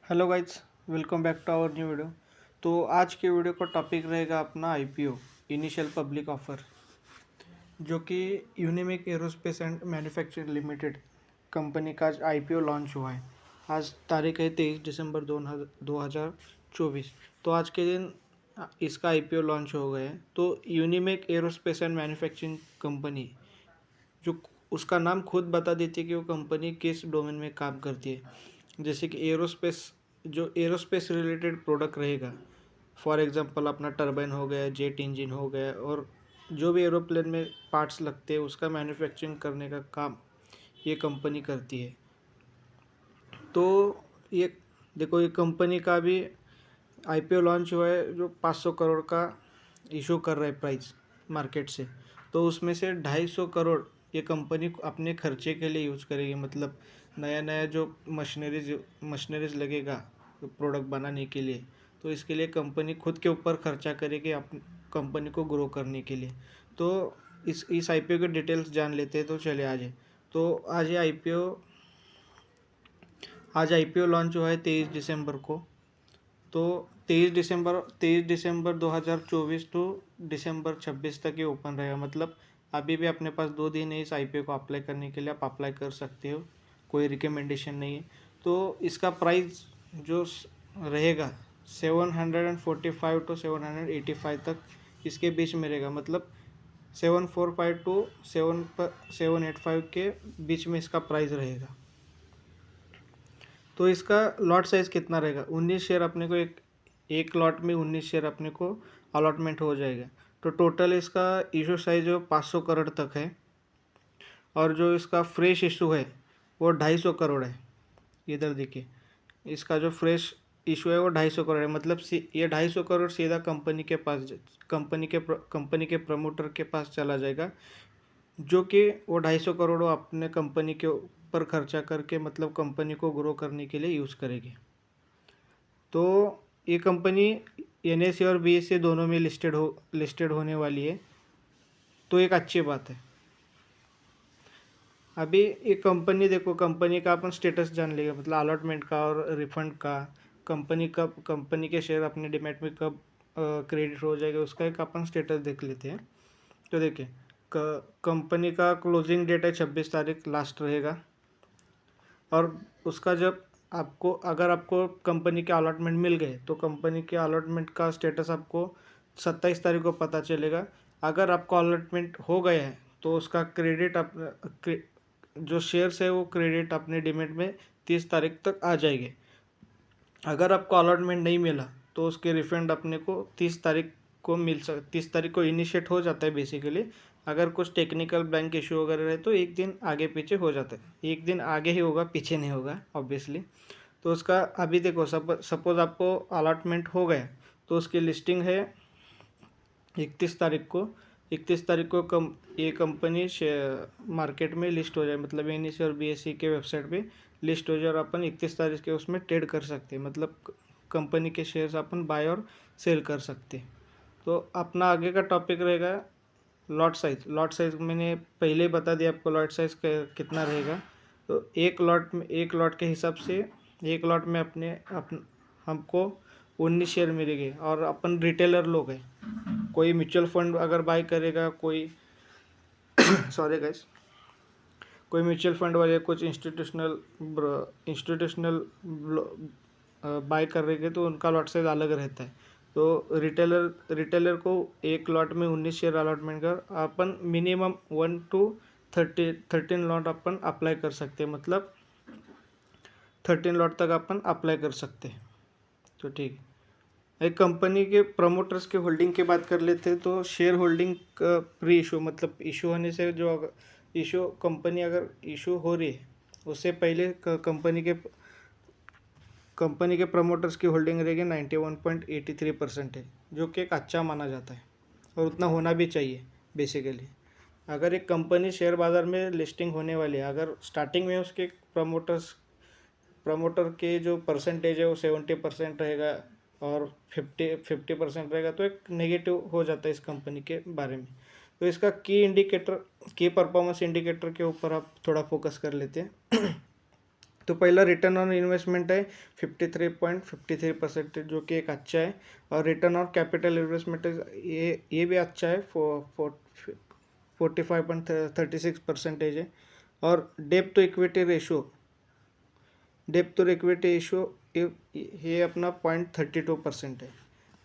Hello guys, welcome back to our new video. तो आज के वीडियो का टॉपिक रहेगा अपना आईपीओ, इनिशियल पब्लिक ऑफर, जो कि Unimech aerospace and manufacturing limited company का आज आईपीओ लॉन्च हुआ है। आज तारीख है 23 दिसंबर 2024। तो आज के दिन इसका आईपीओ लॉन्च हो गया है। तो यूनिमिक एरोस्पेस एंड मैन्युफैक्चरिंग कंपनी, जो उसका नाम खुद बता देती है कि वो कंपनी किस डोमेन में काम करती है। जैसे कि एरोस्पेस, जो एरोस्पेस रिलेटेड प्रोडक्ट रहेगा, फॉर एग्जांपल अपना टरबाइन हो गया, जेट इंजन हो गया, और जो भी एरोप्लेन में पार्ट्स लगते हैं उसका मैन्युफैक्चरिंग करने का काम ये कंपनी करती है। तो ये देखो, ये कंपनी का भी आईपीओ लॉन्च हुआ है, जो 500 करोड़ का इशू कर रहा है प्राइस मार्केट से। तो उसमें से 250 करोड़ ये कंपनी अपने खर्चे के लिए यूज़ करेगी। मतलब नया नया जो मशीनरीज लगेगा प्रोडक्ट बनाने के लिए, तो इसके लिए कंपनी खुद के ऊपर खर्चा करेगी कंपनी को ग्रो करने के लिए। तो इस आईपीओ के डिटेल्स जान लेते हैं। तो चले आज तो आज आईपीओ लॉन्च हुआ है 23 दिसंबर को। तो 23 दिसंबर 2024 टू दिसंबर 26 तक ये ओपन रहेगा। मतलब अभी भी अपने पास 2 दिन है इस आईपीओ को अप्लाई करने के लिए, आप अप्लाई कर सकते हो, कोई रिकमेंडेशन नहीं है। तो इसका प्राइस जो रहेगा 745 टू 785 तक, इसके बीच में रहेगा। मतलब 745 टू 785 के बीच में इसका प्राइस रहेगा। तो इसका लॉट साइज़ कितना रहेगा? 19 शेयर अपने को एक लॉट में 19 शेयर अपने को अलॉटमेंट हो जाएगा। तो टोटल इसका इशू साइज जो 500 करोड़ तक है, और जो इसका फ्रेश इशू है वो 250 करोड़ है। इधर देखिए, इसका जो फ्रेश इशू है वो 250 करोड़ है। मतलब ये 250 करोड़ सीधा कंपनी के प्रमोटर के पास चला जाएगा, जो कि वो 250 करोड़ वो अपने कंपनी के ऊपर खर्चा करके, मतलब कंपनी को ग्रो करने के लिए यूज़ करेगी। तो ये कंपनी एनएसई और बीएसई दोनों में लिस्टेड होने वाली है। तो एक अच्छी बात है। अभी ये कंपनी, देखो कंपनी का अपन स्टेटस जान लेंगे, मतलब अलॉटमेंट का और रिफंड का। कंपनी के शेयर अपने डिमैट में कब क्रेडिट हो जाएगा, उसका एक अपन स्टेटस देख लेते हैं। तो देखिए, कंपनी का क्लोजिंग डेट है 26 तारीख लास्ट रहेगा। और उसका जब अगर आपको कंपनी के अलॉटमेंट मिल गए, तो कंपनी के अलॉटमेंट का स्टेटस आपको 27 तारीख को पता चलेगा। अगर आपको अलॉटमेंट हो गया है तो उसका जो शेयर्स है वो क्रेडिट अपने डिमेट में 30 तारीख तक आ जाएंगे। अगर आपको अलॉटमेंट नहीं मिला तो उसके रिफंड अपने को 30 तारीख को इनिशिएट हो जाता है बेसिकली। अगर कुछ टेक्निकल बैंक इशू वगैरह रहे तो एक दिन आगे पीछे हो जाता है। एक दिन आगे ही होगा, पीछे नहीं होगा ऑब्वियसली। तो उसका अभी देखो, सपोज आपको अलॉटमेंट हो गया तो उसकी लिस्टिंग है 31 तारीख को। 31 तारीख को ये कंपनी मार्केट में लिस्ट हो जाए, मतलब एनएसई और बीएसई के वेबसाइट पे लिस्ट हो जाए, और अपन 31 तारीख के उसमें ट्रेड कर सकते हैं। मतलब कंपनी के शेयर्स अपन बाय और सेल कर सकते हैं। तो अपना आगे का टॉपिक रहेगा लॉट साइज। लॉट साइज मैंने पहले ही बता दिया आपको, लॉट साइज कितना रहेगा। तो एक लॉट के हिसाब से, एक लॉट में हमको 19 शेयर मिलेंगे। और अपन रिटेलर लोग हैं, कोई म्यूचुअल फंड अगर बाय करेगा, कोई सॉरी गाइस, कोई म्यूचुअल फंड वाले, कुछ इंस्टीट्यूशनल बाय कर रहे तो उनका लॉट साइज अलग रहता है। तो रिटेलर को एक लॉट में 19 शेयर अलॉटमेंट कर अपन मिनिमम 1 to 13 लॉट अपन अप्लाई कर सकते हैं। मतलब 13 लॉट तक अपन अप्लाई कर सकते हैं। तो ठीक है, एक कंपनी के प्रमोटर्स के होल्डिंग की बात कर लेते हैं। तो शेयर होल्डिंग प्री इशू, मतलब इशू होने से जो कंपनी अगर इशू हो रही है उससे पहले कंपनी के प्रमोटर्स की होल्डिंग रहेगी 91.83% है, जो कि एक अच्छा माना जाता है और उतना होना भी चाहिए बेसिकली। अगर एक कंपनी शेयर बाज़ार में लिस्टिंग होने वाली है, अगर स्टार्टिंग में उसके प्रमोटर के जो परसेंटेज है वो 70% रहेगा और 50% रहेगा, तो एक नेगेटिव हो जाता है इस कंपनी के बारे में। तो इसका की परफॉर्मेंस इंडिकेटर के ऊपर आप थोड़ा फोकस कर लेते हैं। तो पहला रिटर्न ऑन इन्वेस्टमेंट है 53.53%, जो कि एक अच्छा है। और रिटर्न ऑन कैपिटल इन्वेस्टमेंट ये भी अच्छा है, 45.36% है। और डेप टू इक्विटी रेशो ये अपना 0.32% है,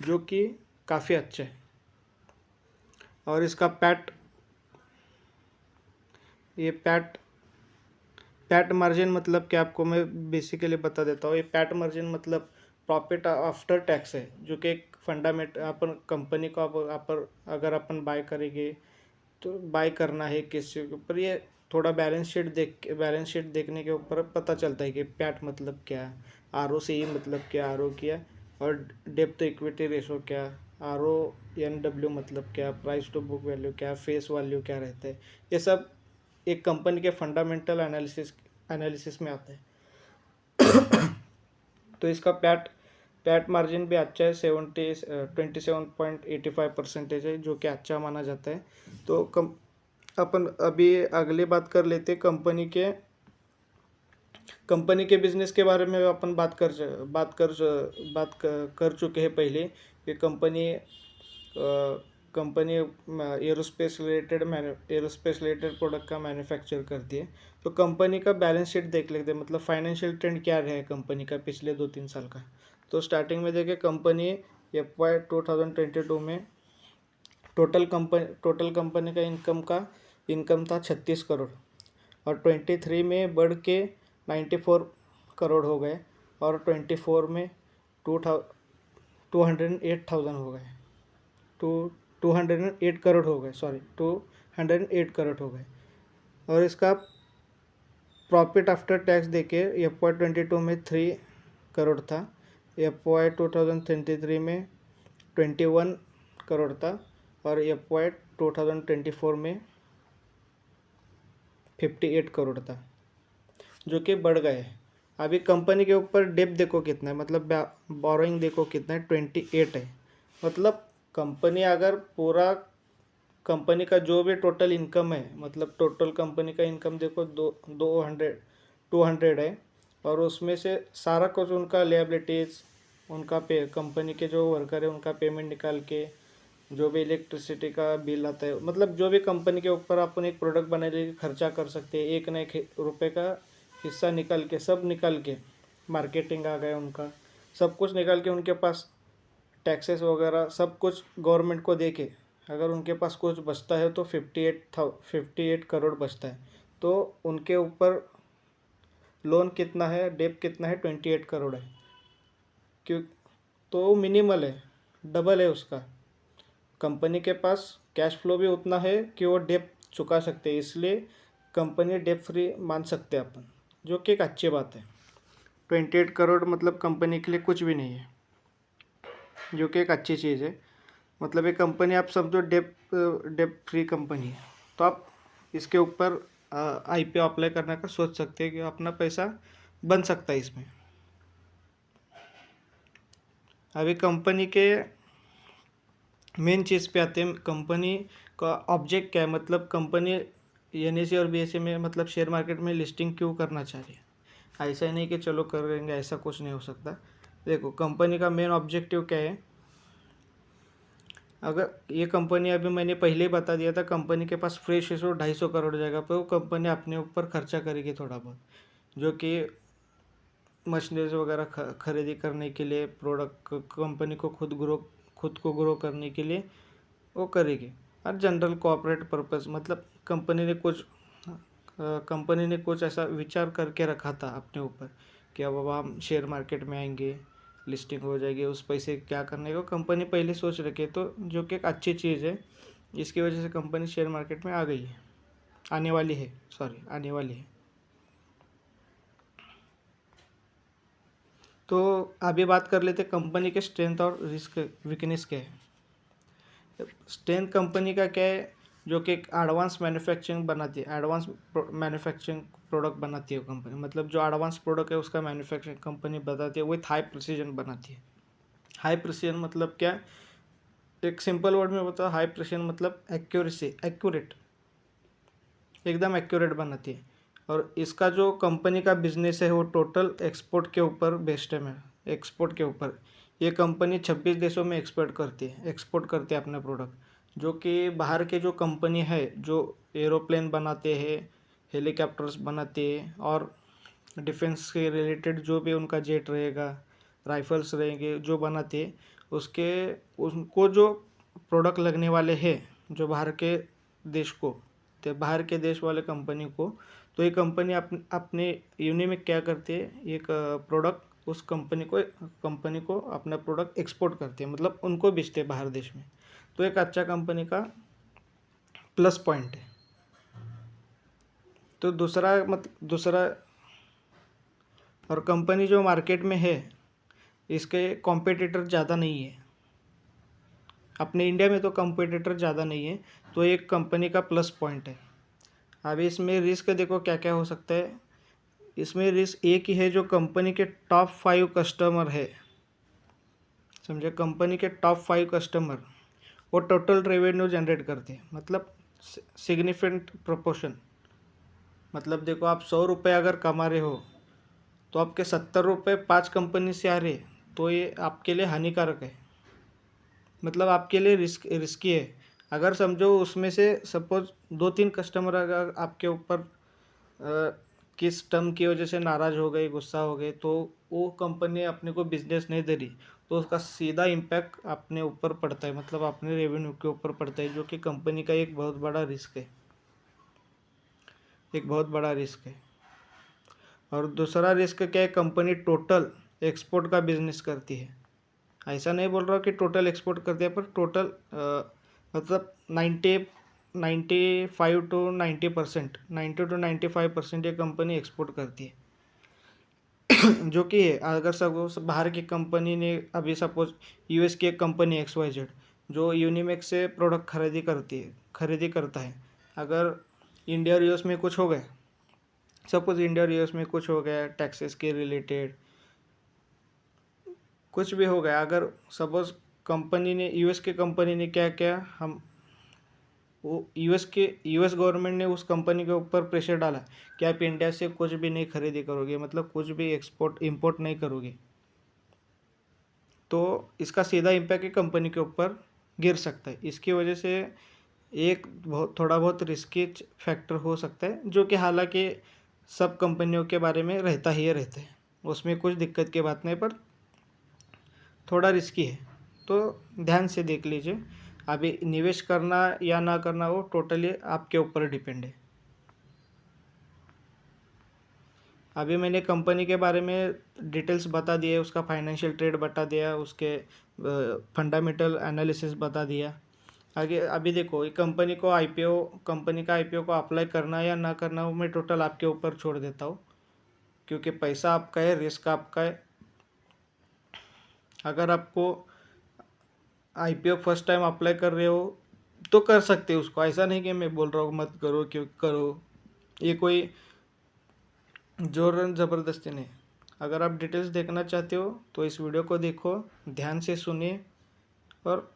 जो कि काफ़ी अच्छा है। और इसका पैट मार्जिन मतलब क्या, आपको मैं बेसिकली बता देता हूँ। ये पैट मार्जिन मतलब प्रॉफिट आफ्टर टैक्स है, जो कि एक फंडामेंट अपन कंपनी को अगर अपन बाय करेंगे तो बाय करना है किसी के ऊपर, ये थोड़ा बैलेंस शीट देखने के ऊपर पता चलता है कि पैट मतलब क्या, आर ओ सी मतलब क्या, आर ओ क्या, और डेप्थ इक्विटी रेशो क्या, आर ओ एन डब्ल्यू मतलब क्या, प्राइस टू बुक वैल्यू क्या, फेस वैल्यू क्या रहता है, ये सब एक कंपनी के फंडामेंटल एनालिसिस में आता है। तो इसका पैट मार्जिन भी अच्छा है, 27.85% है, जो कि अच्छा माना जाता है। तो अपन अभी अगली बात कर लेते हैं कंपनी के बिजनेस के बारे में। अपन बात कर चुके हैं पहले कि कंपनी एरोस्पेस रिलेटेड प्रोडक्ट का मैन्युफैक्चर करती है। तो कंपनी का बैलेंस शीट देख लेते हैं, मतलब फाइनेंशियल ट्रेंड क्या रहा है कंपनी का पिछले 2-3 साल का। तो स्टार्टिंग में देखें, कंपनी FY 2022 में टोटल कंपनी का इनकम था 36 करोड़, और 23 में बढ़ के 94 करोड़ हो गए, और 24 में 208,000 हो गए, टू 208 करोड़ हो गए, सॉरी 208 करोड़ हो गए। और इसका प्रॉफिट आफ्टर टैक्स देखे, FY 22 में 3 करोड़ था, FY 2023 में 21 करोड़ था, और FY 2024 में 58 करोड़ था, जो कि बढ़ गए। अभी कंपनी के ऊपर डेप देखो कितना है, मतलब बोरोइंग देखो कितना है, 28 है। मतलब कंपनी अगर पूरा कंपनी का जो भी टोटल इनकम है, मतलब टोटल कंपनी का इनकम देखो 200 है, और उसमें से सारा कुछ उनका लिएबिलिटीज़, उनका कंपनी के जो वर्कर है उनका पेमेंट निकाल के, जो भी इलेक्ट्रिसिटी का बिल आता है, मतलब जो भी कंपनी के ऊपर अपन एक प्रोडक्ट बनाने के लिए खर्चा कर सकते हैं, एक न एक रुपये का हिस्सा सब निकाल के, मार्केटिंग आ गया उनका, सब कुछ निकाल के उनके पास टैक्सेस वगैरह सब कुछ गवर्नमेंट को दे के, अगर उनके पास कुछ बचता है तो 58 करोड़ बचता है। तो उनके ऊपर लोन कितना है, डेप कितना है, 28 करोड़ है। क्यों? तो मिनिमल है, डबल है उसका। कंपनी के पास कैश फ्लो भी उतना है कि वो डेप चुका सकते हैं, इसलिए कंपनी डेप फ्री मान सकते हैं अपन, जो कि एक अच्छी बात है। 28 करोड़ मतलब कंपनी के लिए कुछ भी नहीं है, जो कि एक अच्छी चीज़ है। मतलब ये कंपनी आप समझो डेप फ्री कंपनी है, तो आप इसके ऊपर IPO अप्लाई करने का सोच सकते हैं कि अपना पैसा बन सकता है इसमें। अभी कंपनी के मेन चीज़ पे आते हैं, कंपनी का ऑब्जेक्ट क्या है, मतलब कंपनी NSE और BSE में, मतलब शेयर मार्केट में लिस्टिंग क्यों करना चाह रही है। ऐसा ही नहीं कि चलो करेंगे, ऐसा कुछ नहीं हो सकता। देखो कंपनी का मेन ऑब्जेक्टिव क्या है। अगर ये कंपनी, अभी मैंने पहले ही बता दिया था, कंपनी के पास फ्रेश इशू 250 करोड़ जगह पर वो कंपनी अपने ऊपर खर्चा करेगी थोड़ा बहुत, जो कि मशीनरीज वगैरह खरीदी करने के लिए, प्रोडक्ट कंपनी को खुद को ग्रो करने के लिए वो करेगी। और जनरल कॉर्पोरेट पर्पस, मतलब कंपनी ने कुछ ऐसा विचार करके रखा था अपने ऊपर कि अब हम शेयर मार्केट में आएंगे, लिस्टिंग हो जाएगी, उस पैसे क्या करने को कंपनी पहले सोच रखे, तो जो कि एक अच्छी चीज़ है। इसकी वजह से कंपनी शेयर मार्केट में आ गई है, आने वाली है। तो अभी बात कर लेते कंपनी के स्ट्रेंथ और रिस्क वीकनेस क्या है। स्ट्रेंथ कंपनी का क्या है, जो कि एक एडवांस मैन्युफैक्चरिंग प्रोडक्ट बनाती है कंपनी, मतलब जो एडवांस प्रोडक्ट है उसका मैन्युफैक्चरिंग कंपनी बताती है, विथ हाई प्रिसीजन बनाती है। हाई प्रिसीजन मतलब क्या, एक सिंपल वर्ड में बताओ, हाई प्रिसीजन मतलब एक्यूरेट, एकदम एक्यूरेट बनाती है। और इसका जो कंपनी का बिजनेस है वो टोटल एक्सपोर्ट के ऊपर बेस्ड है। मैं एक्सपोर्ट के ऊपर ये कंपनी 26 देशों में एक्सपोर्ट करती है अपने प्रोडक्ट, जो कि बाहर के जो कंपनी है जो एरोप्लेन बनाते हैं, हेलीकॉप्टर्स बनाते हैं और डिफेंस के रिलेटेड जो भी उनका जेट रहेगा, राइफल्स रहेंगे जो बनाते हैं, उसके उनको जो प्रोडक्ट लगने वाले हैं जो बाहर के देश को, तो बाहर के देश वाले कंपनी को, तो ये कंपनी अपने यूनि में क्या करती है, एक प्रोडक्ट उस कंपनी को अपना प्रोडक्ट एक्सपोर्ट करती है, मतलब उनको बेचते हैं बाहर देश में। तो एक अच्छा कंपनी का प्लस पॉइंट है। तो दूसरा और कंपनी जो मार्केट में है इसके कॉम्पिटिटर ज़्यादा नहीं है, अपने इंडिया में तो कॉम्पिटिटर ज़्यादा नहीं है, तो एक कंपनी का प्लस पॉइंट है। अभी इसमें रिस्क देखो क्या क्या हो सकता है। इसमें रिस्क एक ही है, जो कंपनी के टॉप 5 कस्टमर है, समझे, कंपनी के टॉप 5 कस्टमर वो टोटल रेवेन्यू जनरेट करते हैं, मतलब सिग्निफिकेंट प्रोपोर्शन। मतलब देखो आप 100 रुपये अगर कमा रहे हो तो आपके 70 रुपये 5 कंपनी से आ रहे, तो ये आपके लिए हानिकारक है, मतलब आपके लिए रिस्की है। अगर समझो उसमें से सपोज 2-3 कस्टमर अगर आपके ऊपर किस टर्म की वजह से नाराज़ हो गए, गुस्सा हो गए, तो वो कंपनी अपने को बिजनेस नहीं दे रही, तो उसका सीधा इम्पैक्ट अपने ऊपर पड़ता है, मतलब अपने रेवेन्यू के ऊपर पड़ता है, जो कि कंपनी का एक बहुत बड़ा रिस्क है, एक बहुत बड़ा रिस्क है। और दूसरा रिस्क क्या है, कंपनी टोटल एक्सपोर्ट का बिजनेस करती है। ऐसा नहीं बोल रहा कि टोटल एक्सपोर्ट करती है, पर टोटल मतलब 90 टू 95% ये कंपनी एक्सपोर्ट करती है। जो कि है, अगर सपोज बाहर की कंपनी ने, अभी सपोज यूएस की एक कंपनी XYZ जो यूनिमेक्स से प्रोडक्ट खरीदी करता है, अगर इंडिया और यूएस में कुछ हो गया, सपोज इंडिया और यूएस में कुछ हो गया, टैक्सेस के रिलेटेड कुछ भी हो गया, अगर सपोज कंपनी ने, यूएस के कंपनी ने क्या क्या, हम वो यूएस गवर्नमेंट ने उस कंपनी के ऊपर प्रेशर डाला कि आप इंडिया से कुछ भी नहीं खरीदी करोगे, मतलब कुछ भी एक्सपोर्ट इंपोर्ट नहीं करोगे, तो इसका सीधा इम्पैक्ट कंपनी के ऊपर गिर सकता है। इसकी वजह से एक थोड़ा बहुत रिस्की फैक्टर हो सकता है, जो कि हालांकि सब कंपनियों के बारे में रहता है, उसमें कुछ दिक्कत की बात नहीं, पर थोड़ा रिस्की है, तो ध्यान से देख लीजिए। अभी निवेश करना या ना करना वो टोटली आपके ऊपर डिपेंड है। अभी मैंने कंपनी के बारे में डिटेल्स बता दिए, उसका फाइनेंशियल ट्रेड बता दिया, उसके फंडामेंटल एनालिसिस बता दिया। आगे अभी देखो, कंपनी का आईपीओ को अप्लाई करना या ना करना वो मैं टोटल आपके ऊपर छोड़ देता हूँ, क्योंकि पैसा आपका है, रिस्क आपका है। अगर आपको आईपीओ फर्स्ट टाइम अप्लाई कर रहे हो तो कर सकते हो उसको, ऐसा नहीं कि मैं बोल रहा हूँ मत करो, क्यों करो, ये कोई जोर ज़बरदस्ती नहीं। अगर आप डिटेल्स देखना चाहते हो तो इस वीडियो को देखो, ध्यान से सुनिए और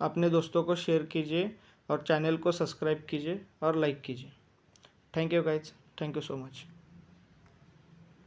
अपने दोस्तों को शेयर कीजिए और चैनल को सब्सक्राइब कीजिए और लाइक कीजिए। Thank you guys, thank you so much.